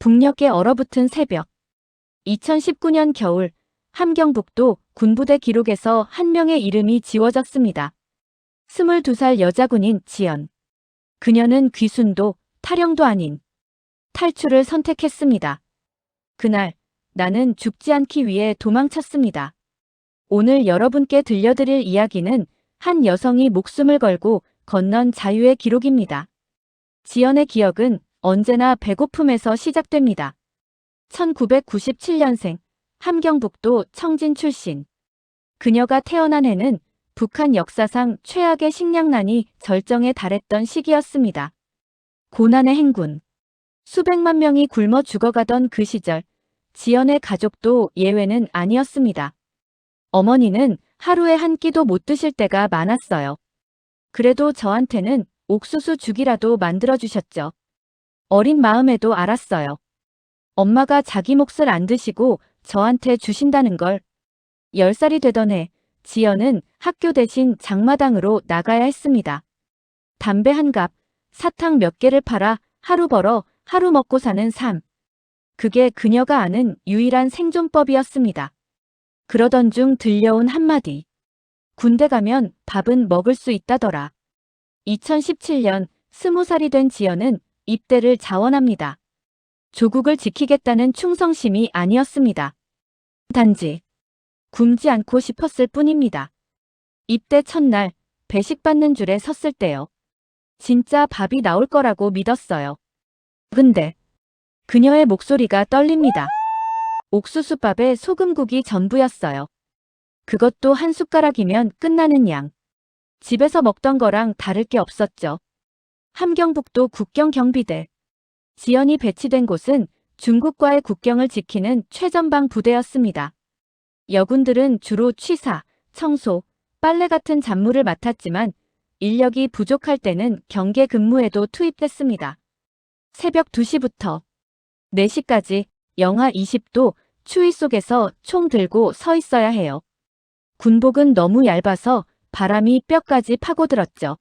북녘에 얼어붙은 새벽. 2019년 겨울, 함경북도 군부대 기록에서 한 명의 이름이 지워졌습니다. 22살 여자군인 지연. 그녀는 귀순도, 탈영도 아닌 탈출을 선택했습니다. 그날, 나는 죽지 않기 위해 도망쳤습니다. 오늘 여러분께 들려드릴 이야기는 한 여성이 목숨을 걸고 건넌 자유의 기록입니다. 지연의 기억은 언제나 배고픔에서 시작됩니다. 1997년생, 함경북도 청진 출신. 그녀가 태어난 해는 북한 역사상 최악의 식량난이 절정에 달했던 시기였습니다. 고난의 행군. 수백만 명이 굶어 죽어가던 그 시절, 지연의 가족도 예외는 아니었습니다. 어머니는 하루에 한 끼도 못 드실 때가 많았어요. 그래도 저한테는 옥수수 죽이라도 만들어주셨죠. 어린 마음에도 알았어요. 엄마가 자기 몫을 안 드시고 저한테 주신다는 걸. 10살이 되던 해, 지연은 학교 대신 장마당으로 나가야 했습니다. 담배 한 갑, 사탕 몇 개를 팔아 하루 벌어 하루 먹고 사는 삶. 그게 그녀가 아는 유일한 생존법이었습니다. 그러던 중 들려온 한마디. 군대 가면 밥은 먹을 수 있다더라. 2017년 20살이 된 지연은 입대를 자원합니다. 조국을 지키겠다는 충성심이 아니었습니다. 단지 굶지 않고 싶었을 뿐입니다. 입대 첫날 배식 받는 줄에 섰을 때요. 진짜 밥이 나올 거라고 믿었어요. 근데 그녀의 목소리가 떨립니다. 옥수수밥에 소금국이 전부였어요. 그것도 한 숟가락이면 끝나는 양. 집에서 먹던 거랑 다를 게 없었죠. 함경북도 국경 경비대. 지연이 배치된 곳은 중국과의 국경을 지키는 최전방 부대였습니다. 여군들은 주로 취사, 청소, 빨래 같은 잡무를 맡았지만 인력이 부족할 때는 경계 근무에도 투입됐습니다. 새벽 2시부터 4시까지 영하 20도 추위 속에서 총 들고 서 있어야 해요. 군복은 너무 얇아서 바람이 뼈까지 파고들었죠.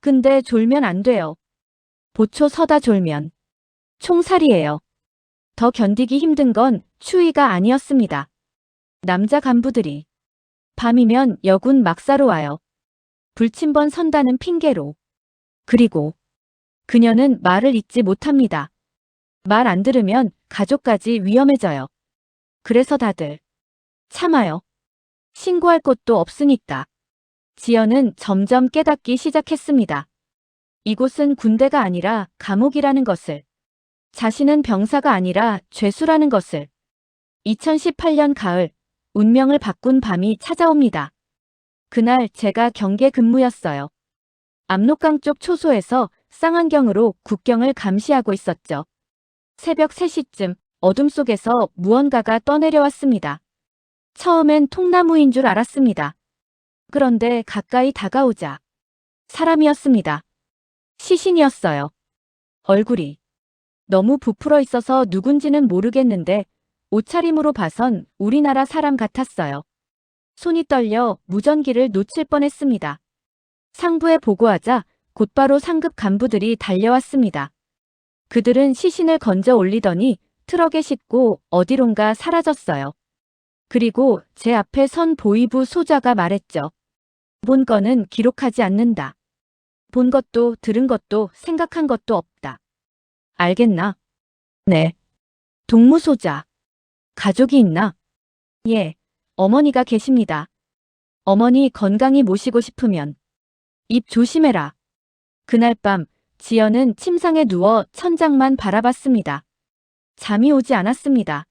근데 졸면 안 돼요. 보초 서다 졸면 총살이에요. 더 견디기 힘든 건 추위가 아니었습니다. 남자 간부들이 밤이면 여군 막사로 와요. 불침번 선다는 핑계로. 그리고 그녀는 말을 잇지 못합니다. 말 안 들으면 가족까지 위험해져요. 그래서 다들 참아요. 신고할 곳도 없으니까. 지연은 점점 깨닫기 시작했습니다. 이곳은 군대가 아니라 감옥이라는 것을. 자신은 병사가 아니라 죄수라는 것을. 2018년 가을, 운명을 바꾼 밤이 찾아옵니다. 그날 제가 경계 근무였어요. 압록강 쪽 초소에서 쌍안경으로 국경을 감시하고 있었죠. 새벽 3시쯤 어둠 속에서 무언가가 떠내려왔습니다. 처음엔 통나무인 줄 알았습니다. 그런데 가까이 다가오자 사람이었습니다. 시신이었어요. 얼굴이 너무 부풀어 있어서 누군지는 모르겠는데 옷차림으로 봐선 우리나라 사람 같았어요. 손이 떨려 무전기를 놓칠 뻔했습니다. 상부에 보고하자 곧바로 상급 간부들이 달려왔습니다. 그들은 시신을 건져 올리더니 트럭에 싣고 어디론가 사라졌어요. 그리고 제 앞에 선 보위부 소좌가 말했죠. 본 거는 기록하지 않는다. 본 것도 들은 것도 생각한 것도 없다. 알겠나? 네. 동무소자. 가족이 있나? 예. 어머니가 계십니다. 어머니 건강히 모시고 싶으면 입 조심해라. 그날 밤 지연은 침상에 누워 천장만 바라봤습니다. 잠이 오지 않았습니다.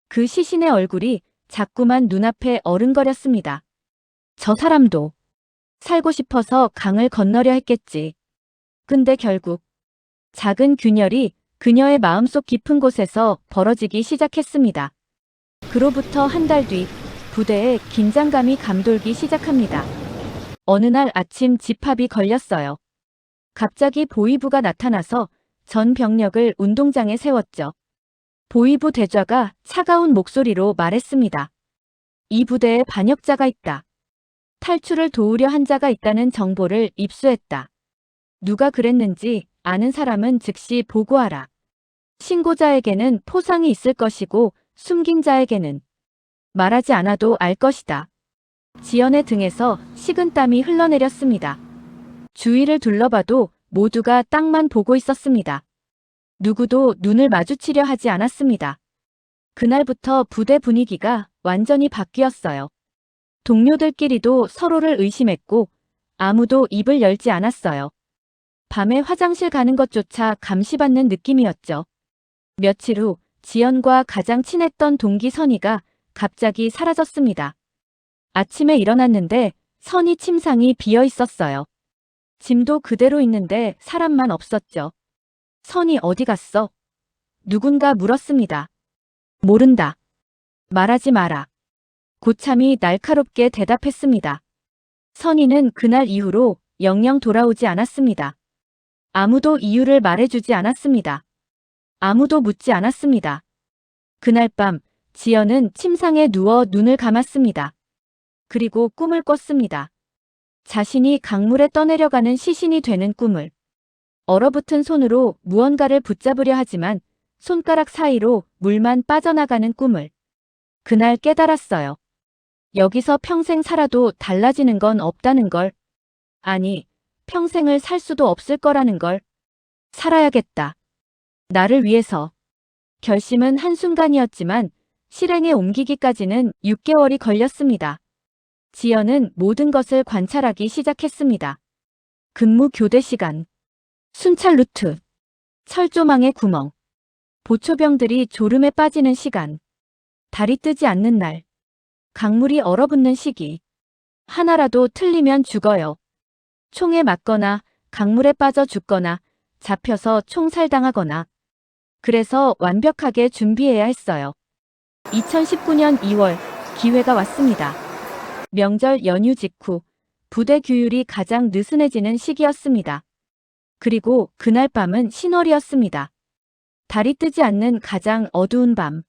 그 시신의 얼굴이 자꾸만 눈앞에 어른거렸습니다. 저 사람도 살고 싶어서 강을 건너려 했겠지. 근데 결국 작은 균열이 그녀의 마음속 깊은 곳에서 벌어지기 시작했습니다. 그로부터 한 달 뒤 부대에 긴장감이 감돌기 시작합니다. 어느 날 아침 집합이 걸렸어요. 갑자기 보위부가 나타나서 전 병력을 운동장에 세웠죠. 보위부 대좌가 차가운 목소리로 말했습니다. 이 부대에 반역자가 있다. 탈출을 도우려 한 자가 있다는 정보를 입수했다. 누가 그랬는지 아는 사람은 즉시 보고하라. 신고자에게는 포상이 있을 것이고 숨긴 자에게는 말하지 않아도 알 것이다. 지연의 등에서 식은땀이 흘러내렸습니다. 주위를 둘러봐도 모두가 땅만 보고 있었습니다. 누구도 눈을 마주치려 하지 않았습니다. 그날부터 부대 분위기가 완전히 바뀌었어요. 동료들끼리도 서로를 의심했고 아무도 입을 열지 않았어요. 밤에 화장실 가는 것조차 감시받는 느낌이었죠. 며칠 후 지연과 가장 친했던 동기 선희가 갑자기 사라졌습니다. 아침에 일어났는데 선희 침상이 비어 있었어요. 짐도 그대로 있는데 사람만 없었죠. 선희 어디 갔어? 누군가 물었습니다. 모른다. 말하지 마라. 고참이 날카롭게 대답했습니다. 선희는 그날 이후로 영영 돌아오지 않았습니다. 아무도 이유를 말해주지 않았습니다. 아무도 묻지 않았습니다. 그날 밤 지연은 침상에 누워 눈을 감았습니다. 그리고 꿈을 꿨습니다. 자신이 강물에 떠내려가는 시신이 되는 꿈을. 얼어붙은 손으로 무언가를 붙잡으려 하지만 손가락 사이로 물만 빠져나가는 꿈을. 그날 깨달았어요. 여기서 평생 살아도 달라지는 건 없다는 걸. 아니, 평생을 살 수도 없을 거라는 걸. 살아야겠다. 나를 위해서. 결심은 한순간이었지만 실행에 옮기기까지는 6개월이 걸렸습니다. 지연은 모든 것을 관찰하기 시작했습니다. 근무 교대 시간, 순찰 루트, 철조망의 구멍, 보초병들이 졸음에 빠지는 시간, 달이 뜨지 않는 날, 강물이 얼어붙는 시기. 하나라도 틀리면 죽어요. 총에 맞거나 강물에 빠져 죽거나 잡혀서 총살당하거나. 그래서 완벽하게 준비해야 했어요. 2019년 2월 기회가 왔습니다. 명절 연휴 직후 부대 규율이 가장 느슨해지는 시기였습니다. 그리고 그날 밤은 신월이었습니다. 달이 뜨지 않는 가장 어두운 밤.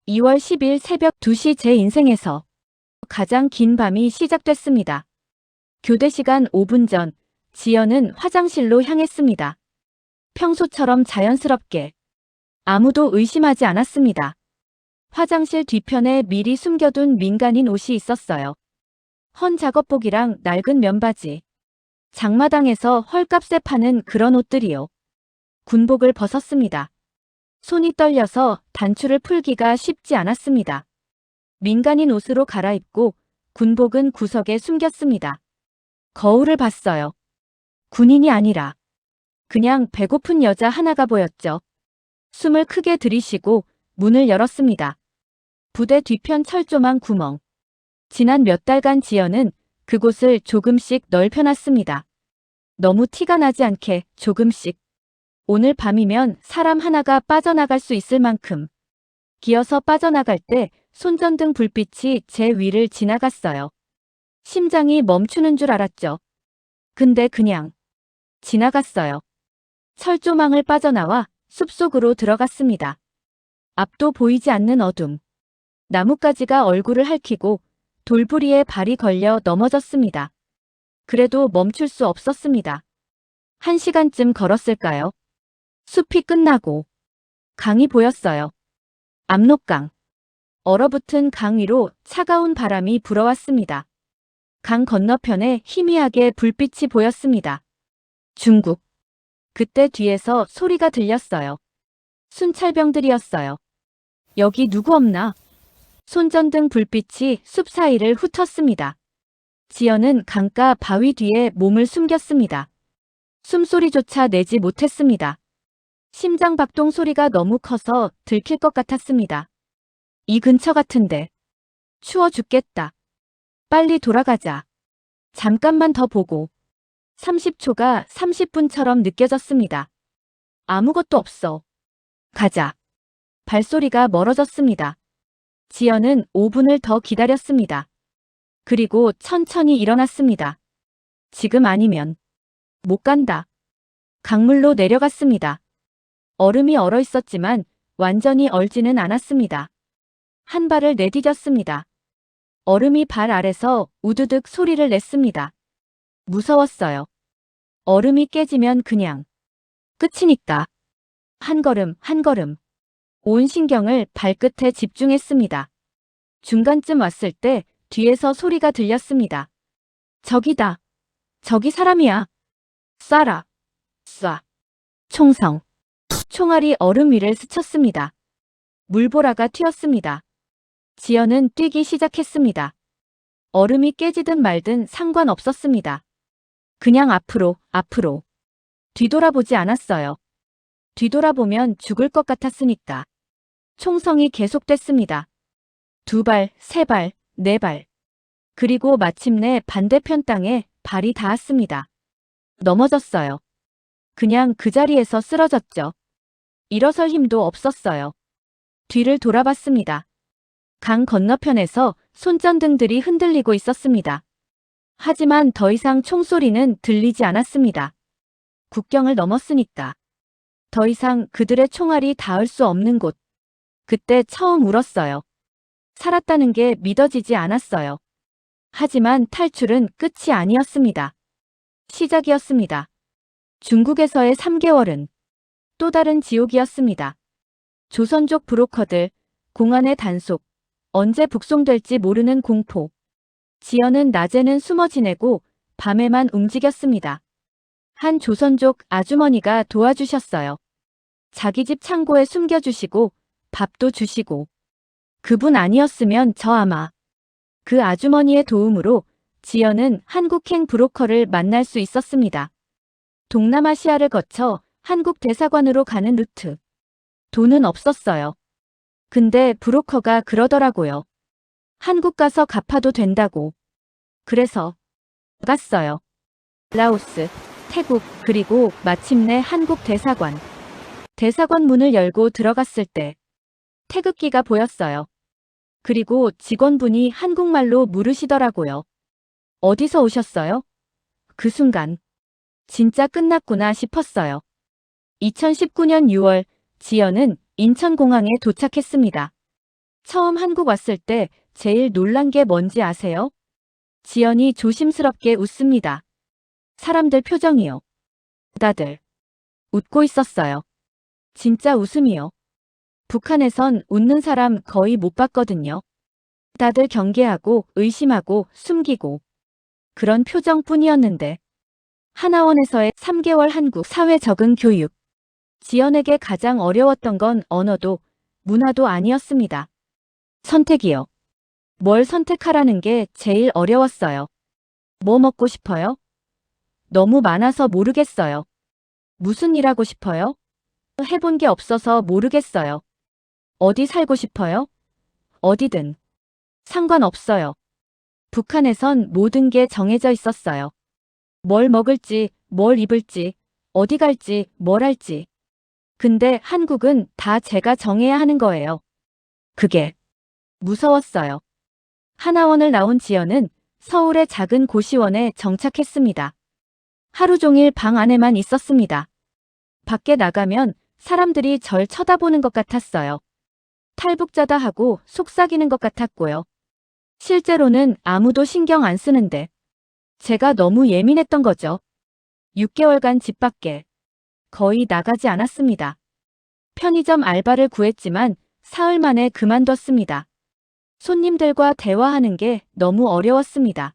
2월 10일 새벽 2시 제 인생에서 가장 긴 밤이 시작됐습니다. 교대 시간 5분 전 지연은 화장실로 향했습니다. 평소처럼 자연스럽게. 아무도 의심하지 않았습니다. 화장실 뒤편에 미리 숨겨둔 민간인 옷이 있었어요. 헌 작업복이랑 낡은 면바지. 장마당에서 헐값에 파는 그런 옷들이요. 군복을 벗었습니다. 손이 떨려서 단추를 풀기가 쉽지 않았습니다. 민간인 옷으로 갈아입고 군복은 구석에 숨겼습니다. 거울을 봤어요. 군인이 아니라 그냥 배고픈 여자 하나가 보였죠. 숨을 크게 들이쉬고 문을 열었습니다. 부대 뒤편 철조망 구멍. 지난 몇 달간 지연은 그곳을 조금씩 넓혀놨습니다. 너무 티가 나지 않게 조금씩. 오늘 밤이면 사람 하나가 빠져나갈 수 있을 만큼. 기어서 빠져나갈 때 손전등 불빛이 제 위를 지나갔어요. 심장이 멈추는 줄 알았죠. 근데 그냥 지나갔어요. 철조망을 빠져나와 숲속으로 들어갔습니다. 앞도 보이지 않는 어둠. 나뭇가지가 얼굴을 핥히고 돌부리에 발이 걸려 넘어졌습니다. 그래도 멈출 수 없었습니다. 1시간쯤 걸었을까요? 숲이 끝나고 강이 보였어요. 압록강. 얼어붙은 강 위로 차가운 바람이 불어왔습니다. 강 건너편에 희미하게 불빛이 보였습니다. 중국. 그때 뒤에서 소리가 들렸어요. 순찰병들이었어요. 여기 누구 없나? 손전등 불빛이 숲 사이를 훑었습니다. 지연은 강가 바위 뒤에 몸을 숨겼습니다. 숨소리조차 내지 못했습니다. 심장 박동 소리가 너무 커서 들킬 것 같았습니다. 이 근처 같은데. 추워 죽겠다. 빨리 돌아가자. 잠깐만 더 보고. 30초가 30분처럼 느껴졌습니다. 아무것도 없어. 가자. 발소리가 멀어졌습니다. 지연은 5분을 더 기다렸습니다. 그리고 천천히 일어났습니다. 지금 아니면 못 간다. 강물로 내려갔습니다. 얼음이 얼어 있었지만 완전히 얼지는 않았습니다. 한 발을 내디뎠습니다. 얼음이 발 아래서 우드득 소리를 냈습니다. 무서웠어요. 얼음이 깨지면 그냥 끝이니까. 한 걸음 한 걸음 온 신경을 발끝에 집중했습니다. 중간쯤 왔을 때 뒤에서 소리가 들렸습니다. 저기다. 저기 사람이야. 쏴라. 쏴. 총성. 총알이 얼음 위를 스쳤습니다. 물보라가 튀었습니다. 지연은 뛰기 시작했습니다. 얼음이 깨지든 말든 상관없었습니다. 그냥 앞으로, 앞으로. 뒤돌아보지 않았어요. 뒤돌아보면 죽을 것 같았으니까. 총성이 계속됐습니다. 2발, 3발, 4발. 그리고 마침내 반대편 땅에 발이 닿았습니다. 넘어졌어요. 그냥 그 자리에서 쓰러졌죠. 일어설 힘도 없었어요. 뒤를 돌아봤습니다. 강 건너편에서 손전등들이 흔들리고 있었습니다. 하지만 더 이상 총소리는 들리지 않았습니다. 국경을 넘었으니까. 더 이상 그들의 총알이 닿을 수 없는 곳. 그때 처음 울었어요. 살았다는 게 믿어지지 않았어요. 하지만 탈출은 끝이 아니었습니다. 시작이었습니다. 중국에서의 3개월은 또 다른 지옥이었습니다. 조선족 브로커들, 공안의 단속, 언제 북송될지 모르는 공포. 지연은 낮에는 숨어 지내고 밤에만 움직였습니다. 한 조선족 아주머니가 도와주셨어요. 자기 집 창고에 숨겨주시고 밥도 주시고. 그분 아니었으면 저 아마. 그 아주머니의 도움으로 지연은 한국행 브로커를 만날 수 있었습니다. 동남아시아를 거쳐 한국 대사관으로 가는 루트. 돈은 없었어요. 근데 브로커가 그러더라고요. 한국 가서 갚아도 된다고. 그래서 갔어요. 라오스, 태국, 그리고 마침내 한국 대사관. 대사관 문을 열고 들어갔을 때 태극기가 보였어요. 그리고 직원분이 한국말로 물으시더라고요. 어디서 오셨어요? 그 순간 진짜 끝났구나 싶었어요. 2019년 6월 지연은 인천공항에 도착했습니다. 처음 한국 왔을 때 제일 놀란 게 뭔지 아세요? 지연이 조심스럽게 웃습니다. 사람들 표정이요. 다들 웃고 있었어요. 진짜 웃음이요. 북한에선 웃는 사람 거의 못 봤거든요. 다들 경계하고 의심하고 숨기고 그런 표정뿐이었는데 하나원에서의 3개월 한국 사회 적응 교육. 지연에게 가장 어려웠던 건 언어도 문화도 아니었습니다. 선택이요. 뭘 선택하라는 게 제일 어려웠어요. 뭐 먹고 싶어요? 너무 많아서 모르겠어요. 무슨 일 하고 싶어요? 해본 게 없어서 모르겠어요. 어디 살고 싶어요? 어디든. 상관없어요. 북한에선 모든 게 정해져 있었어요. 뭘 먹을지, 뭘 입을지, 어디 갈지, 뭘 할지. 근데 한국은 다 제가 정해야 하는 거예요. 그게 무서웠어요. 하나원을 나온 지연은 서울의 작은 고시원에 정착했습니다. 하루 종일 방 안에만 있었습니다. 밖에 나가면 사람들이 절 쳐다보는 것 같았어요. 탈북자다 하고 속삭이는 것 같았고요. 실제로는 아무도 신경 안 쓰는데 제가 너무 예민했던 거죠. 6개월간 집 밖에 거의 나가지 않았습니다. 편의점 알바를 구했지만 사흘 만에 그만뒀습니다. 손님들과 대화하는 게 너무 어려웠습니다.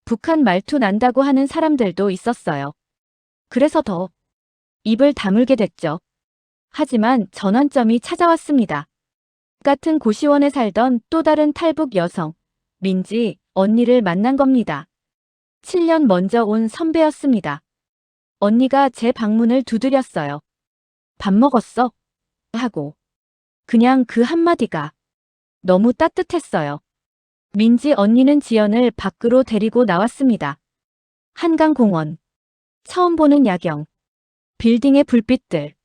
북한 말투 난다고 하는 사람들도 있었어요. 그래서 더 입을 다물게 됐죠. 하지만 전환점이 찾아왔습니다. 같은 고시원에 살던 또 다른 탈북 여성, 민지 언니를 만난 겁니다. 7년 먼저 온 선배였습니다. 언니가 제 방문을 두드렸어요. 밥 먹었어? 하고. 그냥 그 한마디가 너무 따뜻했어요. 민지 언니는 지연을 밖으로 데리고 나왔습니다. 한강공원. 처음 보는 야경. 빌딩의 불빛들.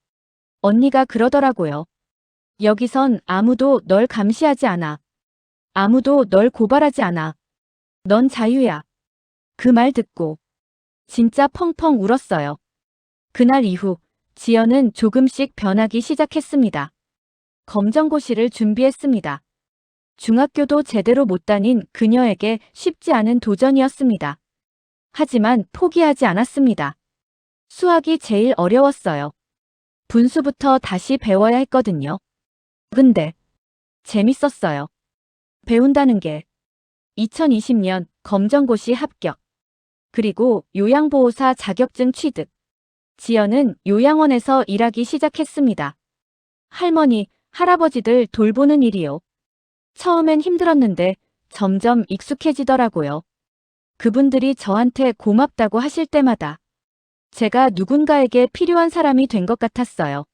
언니가 그러더라고요. 여기선 아무도 널 감시하지 않아. 아무도 널 고발하지 않아. 넌 자유야. 그 말 듣고 진짜 펑펑 울었어요. 그날 이후 지연은 조금씩 변하기 시작했습니다. 검정고시를 준비했습니다. 중학교도 제대로 못 다닌 그녀에게 쉽지 않은 도전이었습니다. 하지만 포기하지 않았습니다. 수학이 제일 어려웠어요. 분수부터 다시 배워야 했거든요. 근데 재밌었어요. 배운다는 게. 2020년 검정고시 합격. 그리고 요양보호사 자격증 취득. 지연은 요양원에서 일하기 시작했습니다. 할머니, 할아버지들 돌보는 일이요. 처음엔 힘들었는데 점점 익숙해지더라고요. 그분들이 저한테 고맙다고 하실 때마다 제가 누군가에게 필요한 사람이 된 것 같았어요.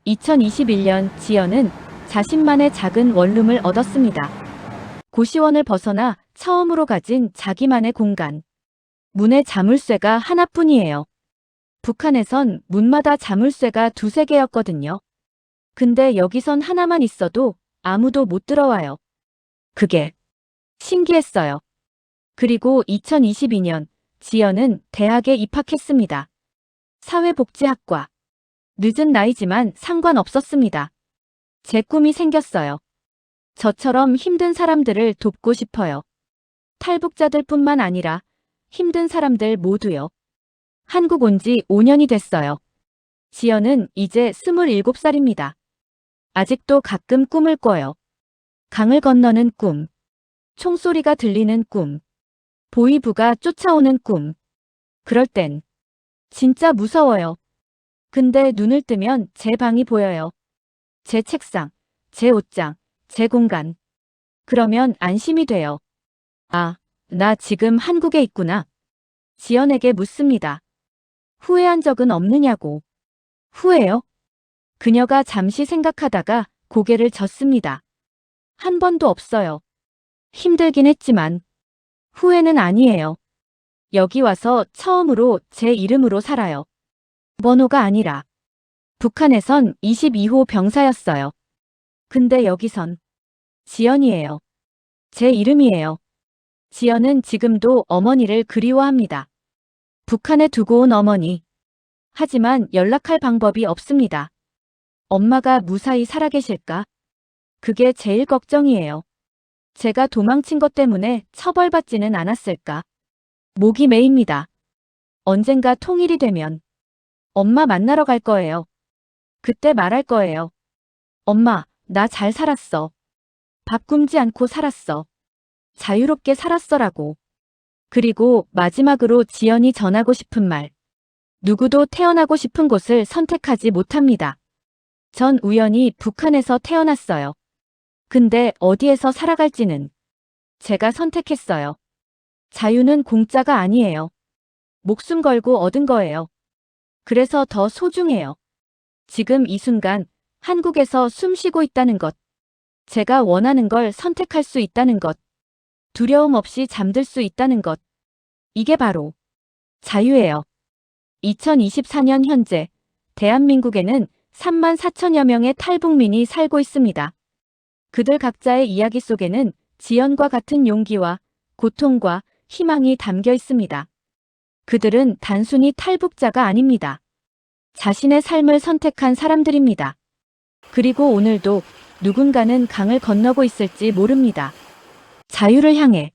2021년 지연은 자신만의 작은 원룸을 얻었습니다. 고시원을 벗어나 처음으로 가진 자기만의 공간. 문에 자물쇠가 하나뿐이에요. 북한에선 문마다 자물쇠가 두세 개였거든요. 근데 여기선 하나만 있어도 아무도 못 들어와요. 그게 신기했어요. 그리고 2022년 지연은 대학에 입학했습니다. 사회복지학과. 늦은 나이지만 상관없었습니다. 제 꿈이 생겼어요. 저처럼 힘든 사람들을 돕고 싶어요. 탈북자들뿐만 아니라 힘든 사람들 모두요. 한국 온 지 5년이 됐어요. 지연은 이제 27살입니다. 아직도 가끔 꿈을 꿔요. 강을 건너는 꿈. 총소리가 들리는 꿈. 보이부가 쫓아오는 꿈. 그럴 땐 진짜 무서워요. 근데 눈을 뜨면 제 방이 보여요. 제 책상, 제 옷장, 제 공간. 그러면 안심이 돼요. 아, 나 지금 한국에 있구나. 지연에게 묻습니다. 후회한 적은 없느냐고. 후회요? 그녀가 잠시 생각하다가 고개를 젓습니다. 한 번도 없어요. 힘들긴 했지만 후회는 아니에요. 여기 와서 처음으로 제 이름으로 살아요. 번호가 아니라. 북한에선 22호 병사였어요. 근데 여기선 지연이에요. 제 이름이에요. 지연은 지금도 어머니를 그리워합니다. 북한에 두고 온 어머니. 하지만 연락할 방법이 없습니다. 엄마가 무사히 살아계실까? 그게 제일 걱정이에요. 제가 도망친 것 때문에 처벌받지는 않았을까? 목이 메입니다. 언젠가 통일이 되면 엄마 만나러 갈 거예요. 그때 말할 거예요. 엄마, 나 잘 살았어. 밥 굶지 않고 살았어. 자유롭게 살았어라고. 그리고 마지막으로 지연이 전하고 싶은 말. 누구도 태어나고 싶은 곳을 선택하지 못합니다. 전 우연히 북한에서 태어났어요. 근데 어디에서 살아갈지는 제가 선택했어요. 자유는 공짜가 아니에요. 목숨 걸고 얻은 거예요. 그래서 더 소중해요. 지금 이 순간 한국에서 숨 쉬고 있다는 것. 제가 원하는 걸 선택할 수 있다는 것. 두려움 없이 잠들 수 있다는 것. 이게 바로 자유예요. 2024년 현재 대한민국에는 3만 4천여 명의 탈북민이 살고 있습니다. 그들 각자의 이야기 속에는 지연과 같은 용기와 고통과 희망이 담겨 있습니다. 그들은 단순히 탈북자가 아닙니다. 자신의 삶을 선택한 사람들입니다. 그리고 오늘도 누군가는 강을 건너고 있을지 모릅니다. 자유를 향해.